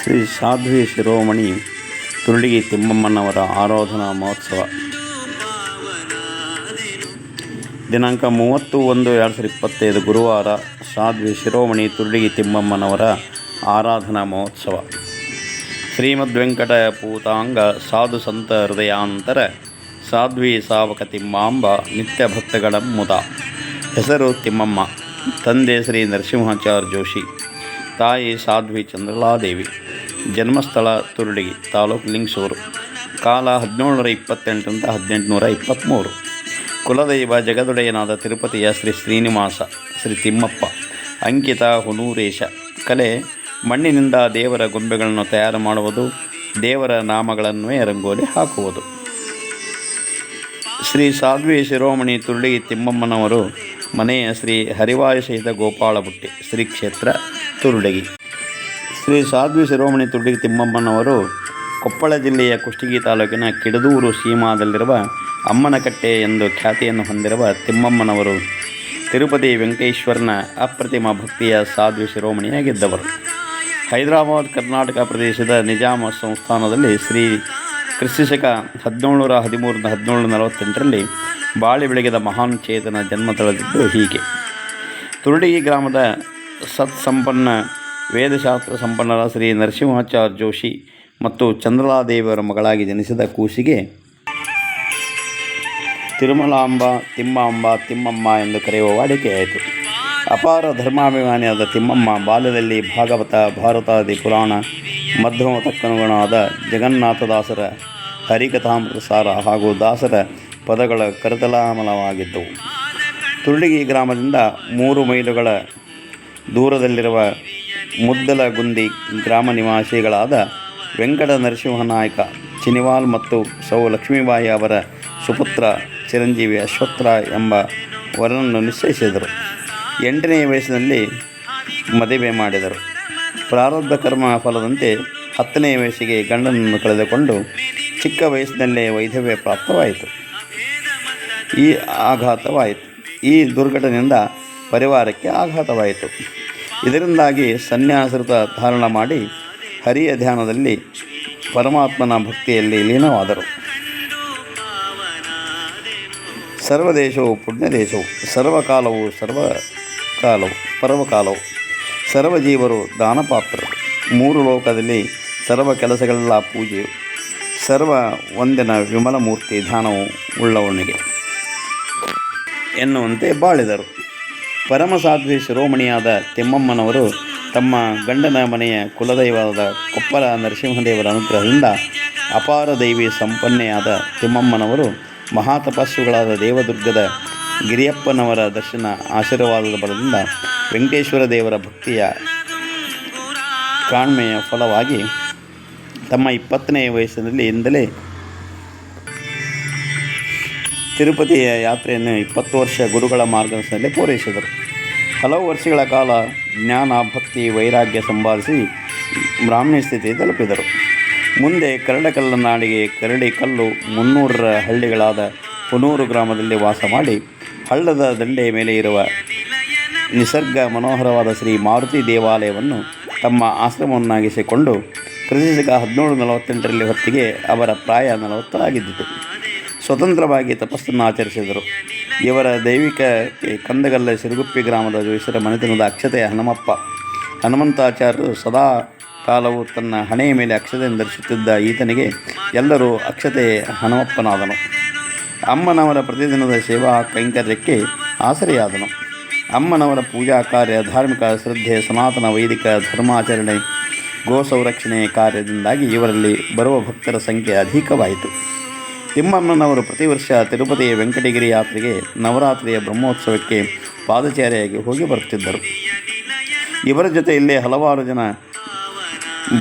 ಶ್ರೀ ಸಾಧ್ವಿ ಶಿರೋಮಣಿ ತುರುಡಿಗಿ ತಿಮ್ಮಮ್ಮನವರ ಆರಾಧನಾ ಮಹೋತ್ಸವ ದಿನಾಂಕ 30/1/2025 ಗುರುವಾರ ಸಾಧ್ವಿ ಶಿರೋಮಣಿ ತುರುಡಿಗಿ ತಿಮ್ಮಮ್ಮನವರ ಆರಾಧನಾ ಮಹೋತ್ಸವ. ಶ್ರೀಮದ್ ವೆಂಕಟ ಪೂತಾಂಗ ಸಾಧು ಸಂತ ಹೃದಯಾಂತರ ಸಾಧ್ವಿ ಸಾವಕ ತಿಮ್ಮಾಂಬ ನಿತ್ಯ ಭಕ್ತಗಳ ಮುದ. ಹೆಸರು ತಿಮ್ಮಮ್ಮ. ತಂದೆ ಶ್ರೀ ನರಸಿಂಹಾಚಾರ್ಯ ಜೋಶಿ. ತಾಯಿ ಸಾಧ್ವಿ ಚಂದ್ರಲಾದೇವಿ. ಜನ್ಮಸ್ಥಳ ತುರುಡಿಗಿ, ತಾಲೂಕು ಲಿಂಗಸೂರು. ಕಾಲ 1728 1823. ಕುಲದೈವ ಜಗದೊಡೆಯನಾದ ತಿರುಪತಿಯ ಶ್ರೀ ಶ್ರೀನಿವಾಸ, ಶ್ರೀ ತಿಮ್ಮಪ್ಪ. ಅಂಕಿತ ಹುನೂರೇಶ. ಕಲೆ ಮಣ್ಣಿನಿಂದ ದೇವರ ಗೊಂಬೆಗಳನ್ನು ತಯಾರು ಮಾಡುವುದು, ದೇವರ ನಾಮಗಳನ್ವೇ ರಂಗೋಲಿ ಹಾಕುವುದು. ಶ್ರೀ ಸಾಧ್ವಿ ಶಿರೋಮಣಿ ತುರುಡಿಗಿ ತಿಮ್ಮಮ್ಮನವರು ಮನೆಯ ಶ್ರೀ ಹರಿವಾಯ ಸಹಿತ ಗೋಪಾಳಬುಟ್ಟಿ, ಶ್ರೀ ಕ್ಷೇತ್ರ ತುರುಡಿಗಿ. ಶ್ರೀ ಸಾಧ್ವಿ ಶಿರೋಮಣಿ ತುರುಡಿಗಿ ತಿಮ್ಮಮ್ಮನವರು ಕೊಪ್ಪಳ ಜಿಲ್ಲೆಯ ಕುಷ್ಟಗಿ ತಾಲೂಕಿನ ಕಿಡದೂರು ಸೀಮಾದಲ್ಲಿರುವ ಅಮ್ಮನಕಟ್ಟೆ ಎಂದು ಖ್ಯಾತಿಯನ್ನು ಹೊಂದಿರುವ ತಿಮ್ಮಮ್ಮನವರು ತಿರುಪತಿ ವೆಂಕಟೇಶ್ವರನ ಅಪ್ರತಿಮ ಭಕ್ತಿಯ ಸಾಧ್ವಿ ಶಿರೋಮಣಿಯಾಗಿದ್ದವರು. ಹೈದರಾಬಾದ್ ಕರ್ನಾಟಕ ಪ್ರದೇಶದ ನಿಜಾಮ ಸಂಸ್ಥಾನದಲ್ಲಿ ಶ್ರೀ ಕ್ರಿಸ್ತಶಕ 1713 1748 ಬಾಳಿ ಬೆಳಗಿದ ಮಹಾನ್ ಚೇತನ ಜನ್ಮ ತಳೆದಿದ್ದು ಹೀಗೆ. ತುರುಡಿಗಿ ಗ್ರಾಮದ ಸತ್ಸಂಪನ್ನ ವೇದಶಾಸ್ತ್ರ ಸಂಪನ್ನರ ಶ್ರೀ ನರಸಿಂಹಾಚಾರ್ಯ ಜೋಶಿ ಮತ್ತು ಚಂದ್ರಲಾದೇವಿಯವರ ಮಗಳಾಗಿ ಜನಿಸಿದ ಕೂಸಿಗೆ ತಿರುಮಲಾಂಬ, ತಿಮ್ಮಾಂಬ, ತಿಮ್ಮಮ್ಮ ಎಂದು ಕರೆಯುವ ವಾಡಿಕೆಯಾಯಿತು. ಅಪಾರ ಧರ್ಮಾಭಿಮಾನಿಯಾದ ತಿಮ್ಮಮ್ಮ ಬಾಲ್ಯದಲ್ಲಿ ಭಾಗವತ, ಭಾರತಾದಿ ಪುರಾಣ, ಮಧ್ಯಮತಕ್ಕನುಗುಣವಾದ ಜಗನ್ನಾಥದಾಸರ ಹರಿಕಥಾಮೃತ ಸಾರ ಹಾಗೂ ದಾಸರ ಪದಗಳ ಕರತಲಾಮಲವಾಗಿದ್ದವು. ತುರುಡಿಗಿ ಗ್ರಾಮದಿಂದ 3 ಮೈಲುಗಳ ದೂರದಲ್ಲಿರುವ ಮುದ್ದಲಗುಂದಿ ಗ್ರಾಮ ನಿವಾಸಿಗಳಾದ ವೆಂಕಟ ನರಸಿಂಹನಾಯಕ ಚಿನಿವಾಲ್ ಮತ್ತು ಸೌ ಲಕ್ಷ್ಮೀಬಾಯಿ ಅವರ ಸುಪುತ್ರ ಚಿರಂಜೀವಿ ಅಶ್ವತ್ಥರಾಯ್ ಎಂಬ ವರನನ್ನು ನಿಶ್ಚಯಿಸಿದರು. 8ನೇ ವಯಸ್ಸಿನಲ್ಲಿ ಮದುವೆ ಮಾಡಿದರು. ಪ್ರಾರಬ್ಧ ಕರ್ಮ ಫಲದಂತೆ 10ನೇ ವಯಸ್ಸಿಗೆ ಗಂಡನನ್ನು ಕಳೆದುಕೊಂಡು ಚಿಕ್ಕ ವಯಸ್ಸಿನಲ್ಲೇ ವೈಧವ್ಯ ಪ್ರಾಪ್ತವಾಯಿತು. ಈ ದುರ್ಘಟನೆಯಿಂದ ಪರಿವಾರಕ್ಕೆ ಆಘಾತವಾಯಿತು. ಇದರಿಂದಾಗಿ ಸನ್ಯಾಸೃತ ಧಾರಣ ಮಾಡಿ ಹರಿಯ ಧ್ಯಾನದಲ್ಲಿ ಪರಮಾತ್ಮನ ಭಕ್ತಿಯಲ್ಲಿ ಲೀನವಾದರು. ಸರ್ವದೇಶವು ಪುಣ್ಯದೇಶವು, ಸರ್ವಕಾಲವು ಪರ್ವಕಾಲವು, ಸರ್ವಜೀವರು ದಾನಪಾತ್ರರು, 3 ಲೋಕದಲ್ಲಿ ಸರ್ವ ಕೆಲಸಗಳೆಲ್ಲ ಪೂಜೆಯು, ಸರ್ವ ಒಂದಿನ ವಿಮಲ ಮೂರ್ತಿ ಧ್ಯಾನವು ಉಳ್ಳವನಿಗೆ ಎನ್ನುವಂತೆ ಬಾಳಿದರು. ಪರಮಸಾಧ್ವಿ ಶಿರೋಮಣಿಯಾದ ತಿಮ್ಮಮ್ಮನವರು ತಮ್ಮ ಗಂಡನ ಮನೆಯ ಕುಲದೈವದ ಕೊಪ್ಪಳ ನರಸಿಂಹದೇವರ ಅನುಗ್ರಹದಿಂದ ಅಪಾರ ದೈವಿ ಸಂಪನ್ನೆಯಾದ ತಿಮ್ಮಮ್ಮನವರು ಮಹಾತಪಸ್ವಿಗಳಾದ ದೇವದುರ್ಗದ ಗಿರಿಯಪ್ಪನವರ ದರ್ಶನ ಆಶೀರ್ವಾದದ ಬಲದಿಂದ ವೆಂಕಟೇಶ್ವರ ದೇವರ ಭಕ್ತಿಯ ಕಾಣ್ಮೆಯ ಫಲವಾಗಿ ತಮ್ಮ 20ನೇ ವಯಸ್ಸಿನಿಂದಲೇ ತಿರುಪತಿಯ ಯಾತ್ರೆಯನ್ನು 20 ವರ್ಷ ಗುರುಗಳ ಮಾರ್ಗದರ್ಶನದಲ್ಲಿ ಪೂರೈಸಿದರು. ಹಲವು ವರ್ಷಗಳ ಕಾಲ ಜ್ಞಾನ, ಭಕ್ತಿ, ವೈರಾಗ್ಯ ಸಂಪಾದಿಸಿ ಬ್ರಾಹ್ಮಣ ಸ್ಥಿತಿ ತಲುಪಿದರು. ಮುಂದೆ ಕರಡಕಲ್ಲ ನಾಡಿಗೆ ಕರಡಿ ಕಲ್ಲು 300 ಹಳ್ಳಿಗಳಾದ ಹುನೂರು ಗ್ರಾಮದಲ್ಲಿ ವಾಸ ಮಾಡಿ ಹಳ್ಳದ ದಂಡೆಯ ಮೇಲೆ ಇರುವ ನಿಸರ್ಗ ಮನೋಹರವಾದ ಶ್ರೀ ಮಾರುತಿ ದೇವಾಲಯವನ್ನು ತಮ್ಮ ಆಶ್ರಮವನ್ನಾಗಿಸಿಕೊಂಡು ಕ್ರಿಸ್ತಶಕ 1748 ಹೊತ್ತಿಗೆ ಅವರ ಪ್ರಾಯ 40 ಆಗಿದ್ದಿತು. ಸ್ವತಂತ್ರವಾಗಿ ತಪಸ್ಸನ್ನು ಆಚರಿಸಿದರು. ಇವರ ದೈವಿಕಕ್ಕೆ ಕಂದಗಲ್ಲ ಸಿರುಗುಪ್ಪಿ ಗ್ರಾಮದ ಜೋಯಿಸರ ಮನೆತನದ ಅಕ್ಷತೆಯ ಹನುಮಂತಾಚಾರ್ಯರು ಸದಾ ಕಾಲವು ತನ್ನ ಹಣೆಯ ಮೇಲೆ ಅಕ್ಷತೆಯನ್ನು ಧರಿಸುತ್ತಿದ್ದ ಈತನಿಗೆ ಎಲ್ಲರೂ ಅಕ್ಷತೆ ಹನುಮಪ್ಪನಾದನು. ಅಮ್ಮನವರ ಪ್ರತಿದಿನದ ಸೇವಾ ಕೈಂಕರ್ಯಕ್ಕೆ ಆಸರೆಯಾದನು. ಅಮ್ಮನವರ ಪೂಜಾ ಕಾರ್ಯ, ಧಾರ್ಮಿಕ ಶ್ರದ್ಧೆ, ಸನಾತನ ವೈದಿಕ ಧರ್ಮಾಚರಣೆ, ಗೋ ಸಂರಕ್ಷಣೆ ಕಾರ್ಯದಿಂದಾಗಿ ಇವರಲ್ಲಿ ಬರುವ ಭಕ್ತರ ಸಂಖ್ಯೆ ಅಧಿಕವಾಯಿತು. ತಿಮ್ಮಮ್ಮನವರು ಪ್ರತಿ ವರ್ಷ ತಿರುಪತಿಯ ವೆಂಕಟಗಿರಿ ಯಾತ್ರೆಗೆ ನವರಾತ್ರಿಯ ಬ್ರಹ್ಮೋತ್ಸವಕ್ಕೆ ಪಾದಚಾರಿಯಾಗಿ ಹೋಗಿ ಬರುತ್ತಿದ್ದರು. ಇವರ ಜೊತೆಯಲ್ಲೇ ಹಲವಾರು ಜನ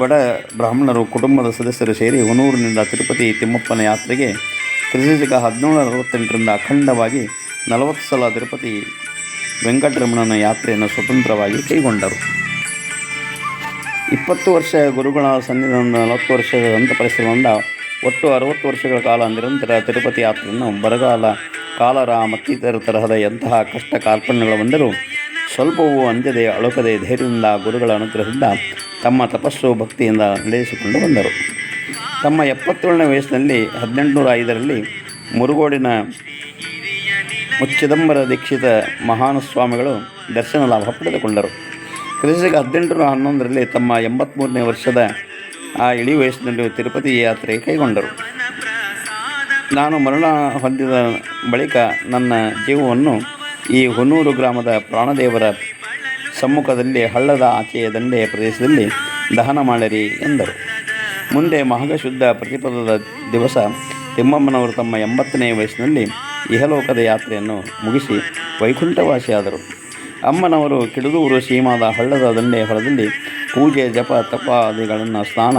ಬಡ ಬ್ರಾಹ್ಮಣರು ಕುಟುಂಬದ ಸದಸ್ಯರು ಸೇರಿ ಹುನೂರಿನಿಂದ ತಿರುಪತಿ ತಿಮ್ಮಪ್ಪನ ಯಾತ್ರೆಗೆ ಕ್ರಿಸ್ತಶಕ 1768 ಅಖಂಡವಾಗಿ 40 ಸಲ ತಿರುಪತಿ ವೆಂಕಟರಮಣನ ಯಾತ್ರೆಯನ್ನು ಸ್ವತಂತ್ರವಾಗಿ ಕೈಗೊಂಡರು. 20 ವರ್ಷ ಗುರುಗಳ ಸನ್ನಿಧಾನದ 40 ವರ್ಷದ ದಂತ ಪರಿಶ್ರಮದಿಂದ ಒಟ್ಟು 60 ವರ್ಷಗಳ ಕಾಲ ನಿರಂತರ ತಿರುಪತಿ ಯಾತ್ರೆಯನ್ನು ಬರಗಾಲ, ಕಾಲರ ಮತ್ತಿತರ ತರಹದ ಎಂತಹ ಕಷ್ಟ ಕಾರ್ಪಣ್ಯಗಳು ಬಂದರೂ ಸ್ವಲ್ಪವೂ ಅಂಜದೆ ಅಳುಕದೆ ಧೈರ್ಯದಿಂದ ಗುರುಗಳ ಅನುಗ್ರಹದಿಂದ ತಮ್ಮ ತಪಸ್ಸು ಭಕ್ತಿಯಿಂದ ನಡೆಸಿಕೊಂಡು ಬಂದರು. ತಮ್ಮ 77ನೇ ವಯಸ್ಸಿನಲ್ಲಿ 1805ರಲ್ಲಿ ಮುರುಗೋಡಿನ ಮುಚ್ಚಿದಂಬರ ದೀಕ್ಷಿತ ಮಹಾನುಸ್ವಾಮಿಗಳು ದರ್ಶನ ಲಾಭ ಪಡೆದುಕೊಂಡರು. ಕ್ರಿಸ್ತಶಕ 1811ರಲ್ಲಿ ತಮ್ಮ 83ನೇ ವರ್ಷದ ಆ ಇಳಿ ವಯಸ್ಸಿನಲ್ಲಿ ತಿರುಪತಿ ಯಾತ್ರೆ ಕೈಗೊಂಡರು. ನಾನು ಮರಣ ಹೊಂದಿದ ಬಳಿಕ ನನ್ನ ಜೀವವನ್ನು ಈ ಹೊನ್ನೂರು ಗ್ರಾಮದ ಪ್ರಾಣದೇವರ ಸಮ್ಮುಖದಲ್ಲಿ ಹಳ್ಳದ ಆಚೆಯ ದಂಡೆಯ ಪ್ರದೇಶದಲ್ಲಿ ದಹನ ಮಾಡಿರಿ ಎಂದರು. ಮುಂದೆ ಮಾಘ ಶುದ್ಧ ಪ್ರತಿಪದದ ದಿವಸ ತಿಮ್ಮಮ್ಮನವರು ತಮ್ಮ 80ನೇ ವಯಸ್ಸಿನಲ್ಲಿ ಇಹಲೋಕದ ಯಾತ್ರೆಯನ್ನು ಮುಗಿಸಿ ವೈಕುಂಠವಾಸಿಯಾದರು. ಅಮ್ಮನವರು ಕಿಡದೂರು ಸೀಮಾದ ಹಳ್ಳದ ದಂಡೆಯ ಹೊಲದಲ್ಲಿ ಪೂಜೆ ಜಪ ತಪಾದಿಗಳನ್ನು ಸ್ನಾನ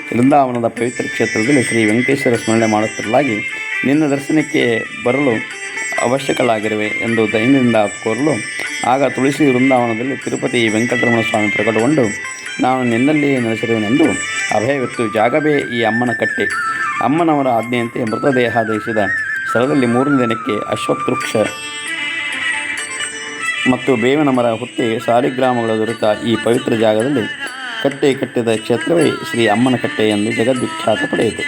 ವೃಂದಾವನದ ಪವಿತ್ರ ಕ್ಷೇತ್ರದಲ್ಲಿ ಶ್ರೀ ವೆಂಕಟೇಶ್ವರ ಸ್ಮರಣೆ ಮಾಡುತ್ತಿರಲಾಗಿ ನಿನ್ನ ದರ್ಶನಕ್ಕೆ ಬರಲು ಅವಶ್ಯಕಲಾಗಿರುವೆ ಎಂದು ದೈನದಿಂದ ಕೋರಲು ಆಗ ತುಳಸಿ ವೃಂದಾವನದಲ್ಲಿ ತಿರುಪತಿ ವೆಂಕಟರಮಣ ಸ್ವಾಮಿ ಪ್ರಕಟಗೊಂಡು ನಾನು ನಿನ್ನಲ್ಲಿಯೇ ನೆಲೆಸಿರುವೆನೆಂದು ಅಭಯವಿತ್ತು. ಜಾಗವೇ ಈ ಅಮ್ಮನ ಕಟ್ಟೆ. ಅಮ್ಮನವರ ಆಜ್ಞೆಯಂತೆ ಮೃತದೇಹ ದಹಿಸಿದ ಸ್ಥಳದಲ್ಲಿ 3ನೇ ದಿನಕ್ಕೆ ಅಶ್ವತ್ಥವೃಕ್ಷ ಮತ್ತು ಬೇವಿನ ಮರ ಹುಟ್ಟಿ ಸಾಲಿಗ್ರಾಮಗಳು ದೊರೆತ ಈ ಪವಿತ್ರ ಜಾಗದಲ್ಲಿ ಕಟ್ಟೆ ಕಟ್ಟಿದ ಕ್ಷೇತ್ರವೇ ಶ್ರೀ ಅಮ್ಮನ ಕಟ್ಟೆ ಎಂದು ಜಗದ್ವಿಖ್ಯಾತ ಪಡೆಯಿತು.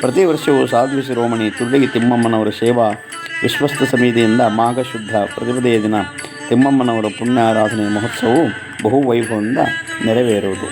ಪ್ರತಿ ವರ್ಷವೂ ಸಾಧ್ವಿ ಶಿರೋಮಣಿ ತುರ್ಲಗಿ ತಿಮ್ಮಮ್ಮನವರ ಸೇವಾ ವಿಶ್ವಸ್ತ ಸಮಿತಿಯಿಂದ ಮಾಘ ಶುದ್ಧ ಪ್ರತಿಪದೆಯ ದಿನ ತಿಮ್ಮಮ್ಮನವರ ಪುಣ್ಯಾರಾಧನೆ ಮಹೋತ್ಸವವು ಬಹು ವೈಭವದಿಂದ ನೆರವೇರುವುದು.